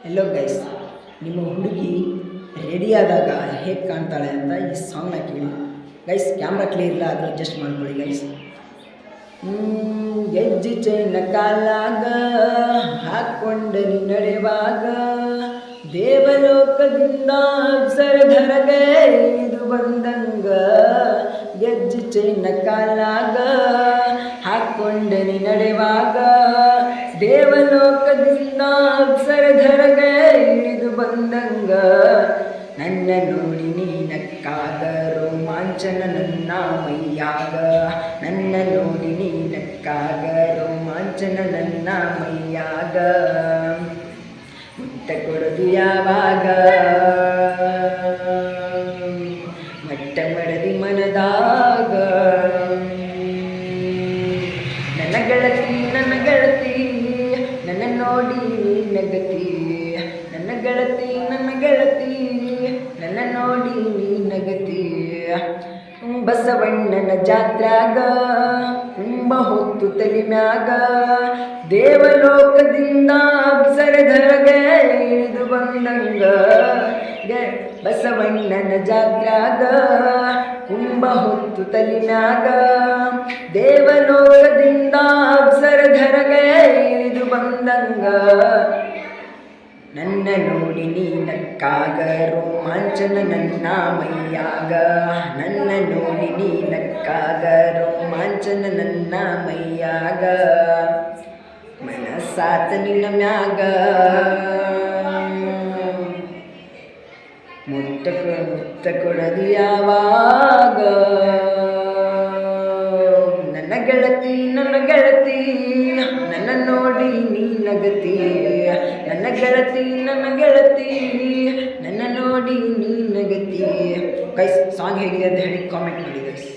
Hello guys, ನಿಮ್ಮ ಹುಡುಗಿ ರೆಡಿಯಾದಾಗ ಹೇಗೆ ಕಾಣ್ತಾಳೆ ಅಂತ ಈ ಸಾಂಗ್ನ ಕೇಳಿ ಗೈಸ್. ಕ್ಯಾಮ್ರಾ ಕ್ಲಿಯರ್ ಇಲ್ಲ, ಆದರೆ ಅಡ್ಜಸ್ಟ್ ಮಾಡ್ಕೊಳ್ಳಿ ಗೈಸ್. ಗೆಜ್ಜೆ ಚೈನ ಕಾಲಾಗ ಹಾಕ್ಕೊಂಡು ನಡೆಯುವಾಗ ದೇವಲೋಕದಿಂದ ಅಪ್ಸರಧರಗೆ ಇಳಿದು ಬಂದಂಗ. ಗೆಜ್ಜೆ ಚೈನ ಕಾಲಾಗ ಹಾಕ್ಕೊಂಡು ನಡೆಯುವಾಗ ದೇವಲೋಕದಿಂದ ಅಪ್ಸರಧರಗೆ ಇಳಿದು ಬಂದಂಗ. ನನ್ನ ನೋಡಿ ನೀ ನಕ್ಕಾಗ ರೋಮಾಂಚನ ನನ್ನ ಮೈಯಾಗ. ನನ್ನ ನೋಡಿ ನೀ ನಕ್ಕಾಗ ರೋಮಾಂಚನ ನನ್ನ ಮೈಯಾಗ. ಮುಟ್ಟ ಕೊಡದು ಯಾವಾಗ ಮಟ್ಟ ಮಡದಿ ಮನದಾಗ. ನನ್ನ ಗೆಳತಿ ನನ್ನ ನೋಡಿ ನಗತಿ. ನನ್ನ ಗೆಳತಿ ನನ್ನ ನೋಡಿ ನಗತಿ. ಬಸವಣ್ಣನ ಜಾತ್ರ್ಯಾಗ ತುಂಬ ಹೊತ್ತು ತಲೆ ಮ್ಯಾಗ ದೇವಲೋಕದಿಂದ ಅಪ್ಸರಧರಗೆ ಇಳಿದು ಬಂದಂಗ. ಬಸವಣ್ಣನ ಜಾತ್ರ್ಯಾಗ ತುಂಬ ಹೊತ್ತು ತಲೆ ಮ್ಯಾಗ ದೇವಲೋಕದಿಂದ ಅಪ್ಸರಧರಗೆ ಇಳಿದು ಬಂದಂಗ. ನನ್ನ ನೋಡಿ ನೀ ನಕ್ಕಾಗ ರೋಮಾಂಚನ ನನ್ನ ಮೈಯಾಗ. ನನ್ನ ನೋಡಿ ನೀ ನಕ್ಕಾಗ ರೋಮಾಂಚನ ನನ್ನ ಮೈಯಾಗ. ಮನಸ್ಸಾತ ನಿನ್ನ ಮ್ಯಾಗ ಮುತ್ತ ಕೊಡದು ಯಾವಾಗ. ನನ್ನ ಗೆಳತಿ ನನ್ನ ನೋಡಿ ನೀ ನಗತಿ. ನನ್ನ ಗೆಳತಿ ನನ್ನ ನೋಡಿ ನೀ ನಗತಿ. ಗೈಸ್, ಸಾಂಗ್ ಹೇಗಿದೆ ಅಂತ ಹೇಳಿ ಕಾಮೆಂಟ್ ಮಾಡಿ ಗೈಸ್.